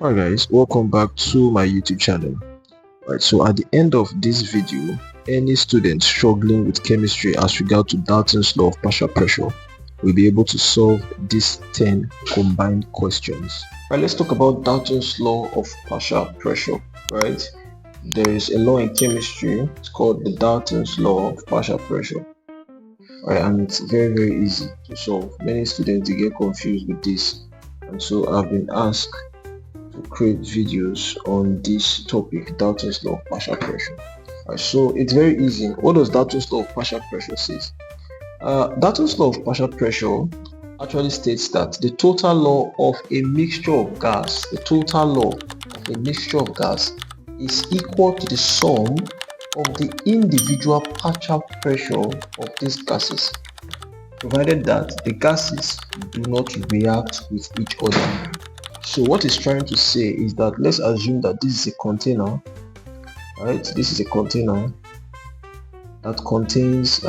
Alright guys, welcome back to my YouTube channel. Alright, so at the end of this video, any student struggling with chemistry as regard to Dalton's law of partial pressure will be able to solve these 10 combined questions. Alright, let's talk about Dalton's law of partial pressure. Right, there is a law in chemistry, it's called the Dalton's law of partial pressure. Alright, and it's very easy to solve. Many students get confused with this, and so I've been asked to create videos on this topic, Dalton's law of partial pressure. Alright, so it's very easy. What does Dalton's law of partial pressure say? Dalton's law of partial pressure actually states that the total law of a mixture of gas, is equal to the sum of the individual partial pressure of these gases, provided that the gases do not react with each other. So what it's trying to say is that, let's assume that this is a container, right? This is a container that contains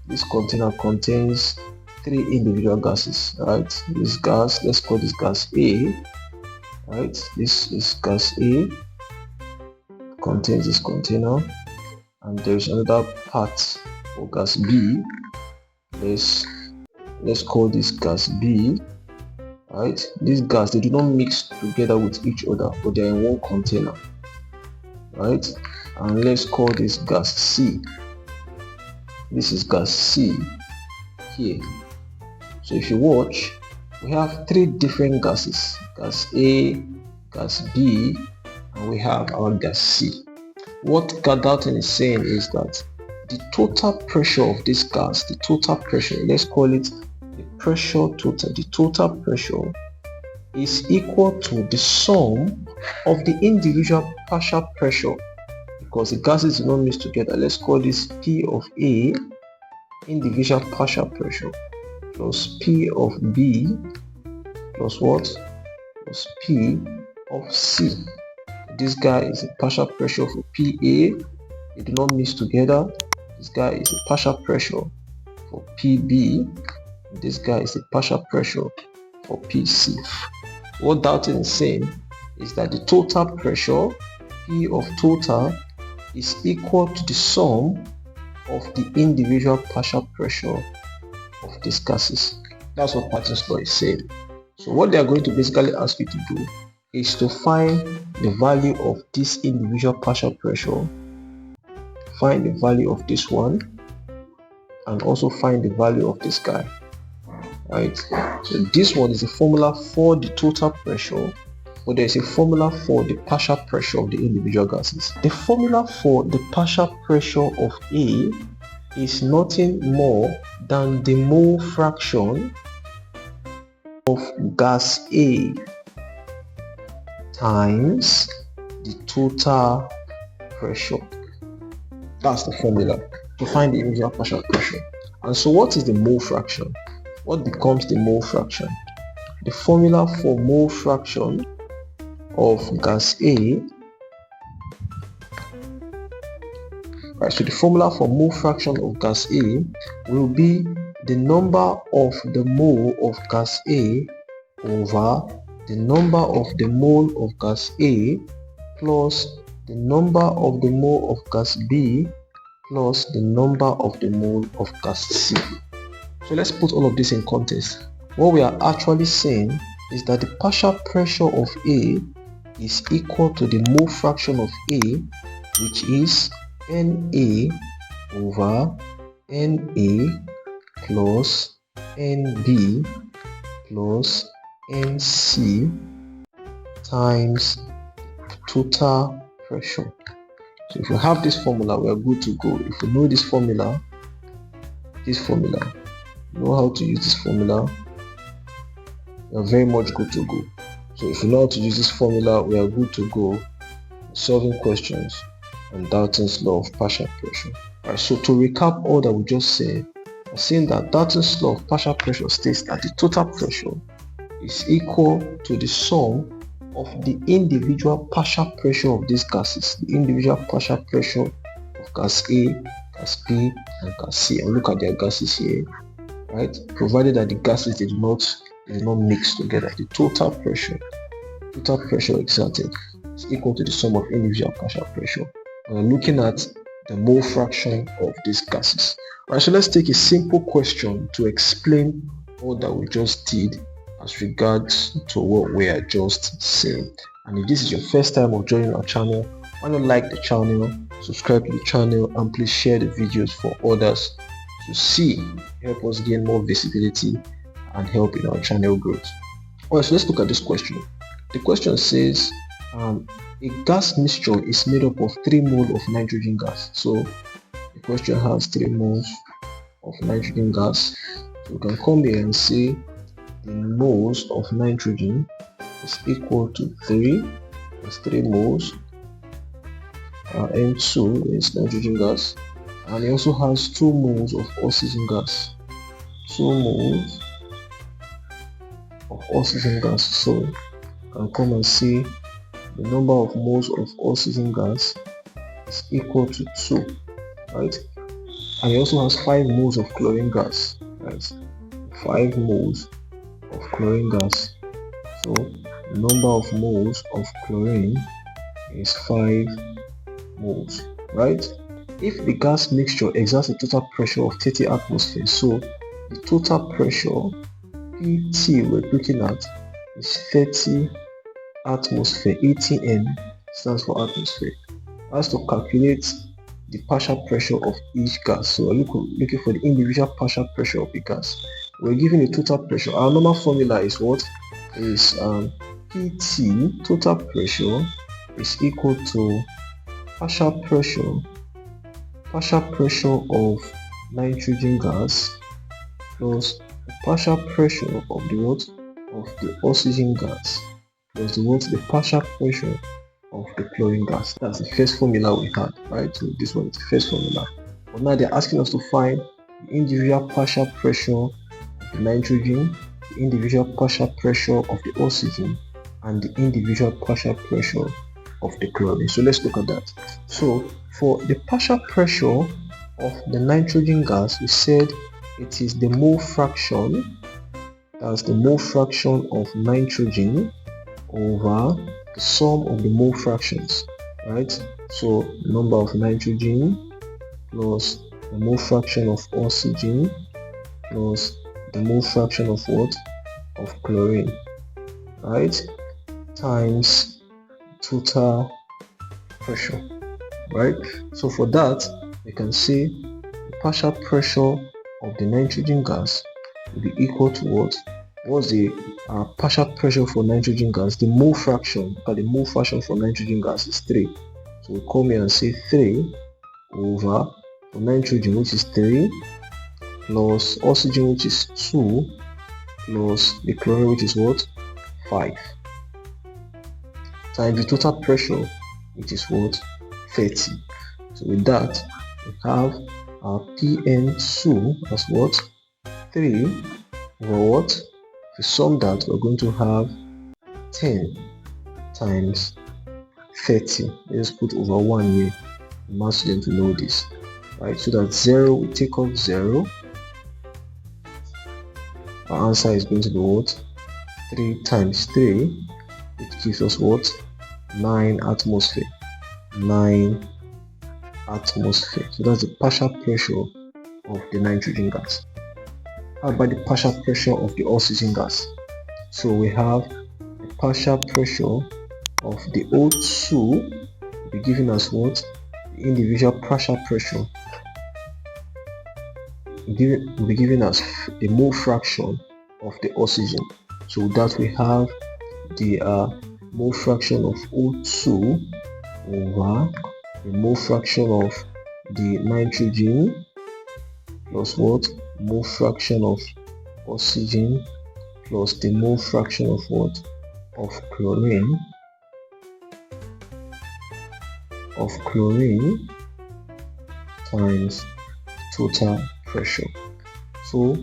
this container contains 3 individual gases, right? This gas, let's call this gas A, right? This is gas A, contains this container, and there's another part for gas B. Let's call this gas B. Right, these gas, they do not mix together with each other, but they are in one container, right? And let's call this gas C. This is gas C here. So if you watch, we have 3 different gases: gas A, gas B, and we have our gas C. What Dalton is saying is that the total pressure of this gas, the total pressure, let's call it the total pressure is equal to the sum of the individual partial pressure, because the gases do not mix together. Let's call this P of A, individual partial pressure, plus P of B, plus what? Plus P of C. This guy is a partial pressure for PA, they do not mix together. This guy is a partial pressure for PB. This guy is a partial pressure for PC. What Dalton is saying is that the total pressure, P of total, is equal to the sum of the individual partial pressure of these gases. That's what Dalton's law is saying. So what they are going to basically ask you to do is to find the value of this individual partial pressure, find the value of this one, and also find the value of this guy. Right, so this one is a formula for the total pressure, but there is a formula for the partial pressure of the individual gases. The formula for the partial pressure of A is nothing more than the mole fraction of gas A times the total pressure. That's the formula to find the individual partial pressure. And so what is the mole fraction? What becomes the mole fraction? The formula for mole fraction of gas A, right, so the formula for mole fraction of gas A will be the number of the mole of gas A over the number of the mole of gas A plus the number of the mole of gas B plus the number of the mole of gas C. So let's put all of this in context. What we are actually saying is that the partial pressure of A is equal to the mole fraction of A, which is Na over Na plus Nb plus Nc times total pressure. So if you have this formula, we are good to go. If you know this formula, know how to use this formula, you are very much good to go. So if you know how to use this formula, we are good to go solving questions on Dalton's law of partial pressure. Alright, so to recap all that we just said, we're saying that Dalton's law of partial pressure states that the total pressure is equal to the sum of the individual partial pressure of these gases, the individual partial pressure of gas A, gas B, and gas C. And look at their gases here. Right, provided that the gases they do not mix together. The total pressure total pressure exerted is equal to the sum of individual partial pressure. We're looking at the mole fraction of these gases. Alright, so let's take a simple question to explain all that we just did as regards to what we are just saying. And if this is your first time of joining our channel, why not like the channel, subscribe to the channel, and please share the videos for others to see, help us gain more visibility and help in our channel growth. Alright, so let's look at this question. The question says a gas mixture is made up of 3 moles of nitrogen gas. So the question has 3 moles of nitrogen gas. So we can come here and say the moles of nitrogen is equal to 3. That's 3 moles. N2 is nitrogen gas, and it also has 2 moles of oxygen gas. 2 moles of oxygen gas. So you can come and see the number of moles of oxygen gas is equal to 2, right? And it also has 5 moles of chlorine gas, right? 5 moles of chlorine gas. So the number of moles of chlorine is 5 moles, right? If the gas mixture exerts a total pressure of 30 atmospheres, so the total pressure PT we're looking at is 30 atmosphere. ATM stands for atmosphere. As to calculate the partial pressure of each gas, so we're looking for the individual partial pressure of the gas. We're given a total pressure. Our normal formula is what? Is PT, total pressure, is equal to partial pressure of nitrogen gas plus the partial pressure of the what? Of the oxygen gas plus the what? The partial pressure of the chlorine gas. That's the first formula we had, right? So this one is the first formula. But now they're asking us to find the individual partial pressure of the nitrogen, the individual partial pressure of the oxygen, and the individual partial pressure of the chlorine. So let's look at that. So for the partial pressure of the nitrogen gas, we said it is the mole fraction, that's the mole fraction of nitrogen over the sum of the mole fractions, right? So the number of nitrogen plus the mole fraction of oxygen plus the mole fraction of what? Of chlorine, right? Times total pressure, right? So for that, we can say the partial pressure of the nitrogen gas will be equal to what? What's the partial pressure for nitrogen gas? The mole fraction, the mole fraction for nitrogen gas is 3. So we come here and say 3 over for nitrogen, which is 3, plus oxygen, which is 2, plus the chlorine, which is what? 5. Times the total pressure, which is what? 30. So with that, we have our PN2 as what? 3 over what? To sum that, we're going to have 10 times 30. Let's put over 1 here. You must learn to know this, right? So that 0, we take off 0. Our answer is going to be what? 3 times 3, it gives us what? 9 atmosphere. 9 atmosphere. So that's the partial pressure of the nitrogen gas. How about the partial pressure of the oxygen gas? So we have the partial pressure of the O2 will be giving us what? The individual partial pressure will be giving us the mole fraction of the oxygen. So with that, we have the mole fraction of O2 over the mole fraction of the nitrogen plus what? Mole fraction of oxygen plus the mole fraction of what? Of chlorine times total pressure. So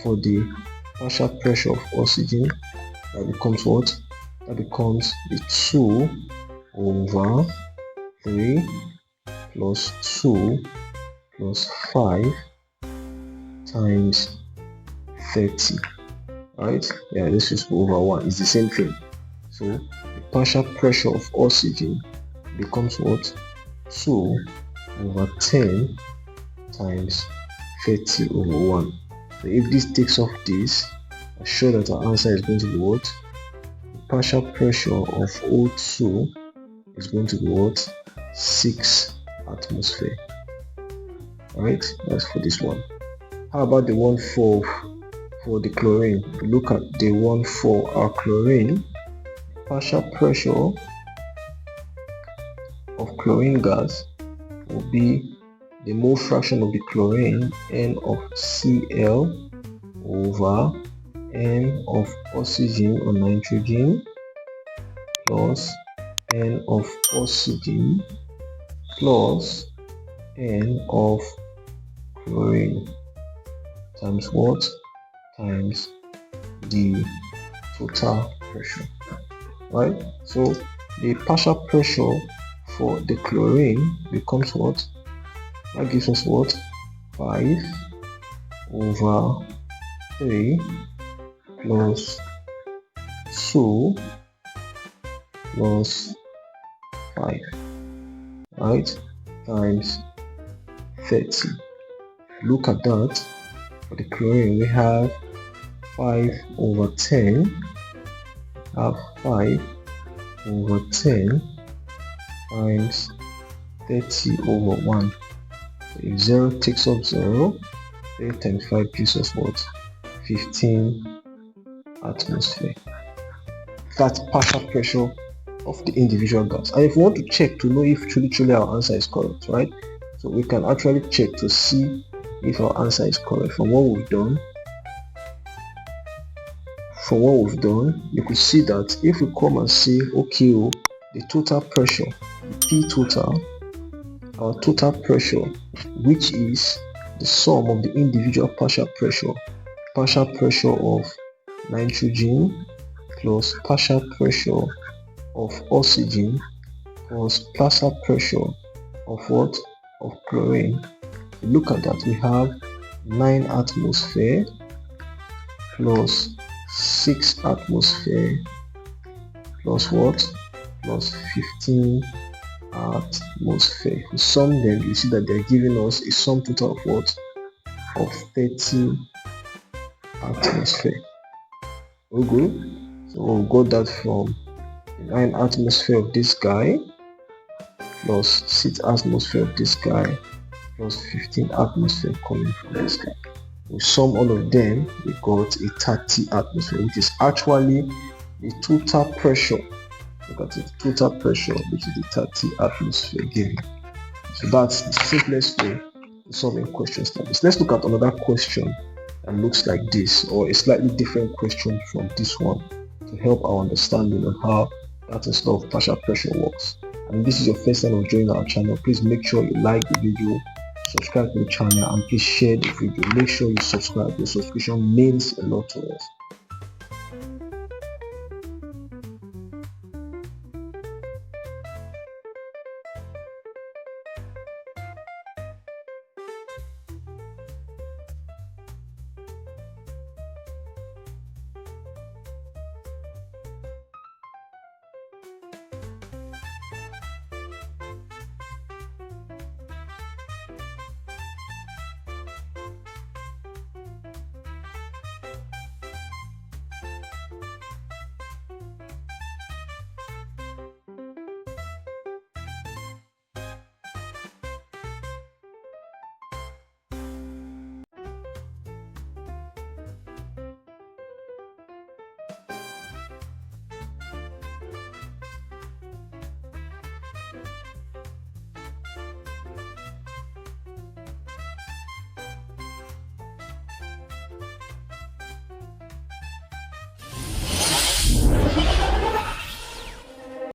for the partial pressure of oxygen, that becomes what? That becomes the 2 over 3 plus 2 plus 5 times 30, right? Yeah, this is over 1. It's the same thing. So the partial pressure of oxygen becomes what? 2/10 times 30/1. So if this takes off this, I'm sure that our answer is going to be what? The partial pressure of O2 is going to be what? 6 atmosphere. Alright, that's for this one. How about the one for the chlorine? Look at the one for our chlorine. Partial pressure of chlorine gas will be the mole fraction of the chlorine, N of Cl over N of oxygen or nitrogen plus N of oxygen plus N of chlorine times what? Times the total pressure. Right? So the partial pressure for the chlorine becomes what? That gives us what? 5/3 plus 2 plus 5, right, times 30. Look at that. For the chlorine, we have 5/10. Have 5/10 times 30/1. So if 0 takes off 0, 3 times 5 gives us what? 15 atmosphere. That's partial pressure of the individual gas. And if we want to check to know if truly our answer is correct, right? So we can actually check to see if our answer is correct from what we've done. You could see that if we come and say, okay, the total pressure, the P total, our total pressure, which is the sum of the individual partial pressure of nitrogen plus partial pressure of oxygen plus partial pressure of what? Of chlorine. Look at that, we have 9 atmosphere plus 6 atmosphere plus what? Plus 15 atmosphere. We sum them, you see that they're giving us a sum total of what? Of 30 atmosphere. We good? So we'll got that from 9 atmosphere of this guy plus 6 atmosphere of this guy plus 15 atmosphere coming from this guy. We sum all of them, we got a 30 atmosphere, which is actually the total pressure. Look at it, total pressure, which is the 30 atmosphere given. So that's the simplest way to solving questions like this. Let's look at another question that looks like this, or a slightly different question from this one, to help our understanding on how that and stuff partial pressure works. And if this is your first time of joining our channel, please make sure you like the video, subscribe to the channel, and please share the video. Make sure you subscribe. Your subscription means a lot to us.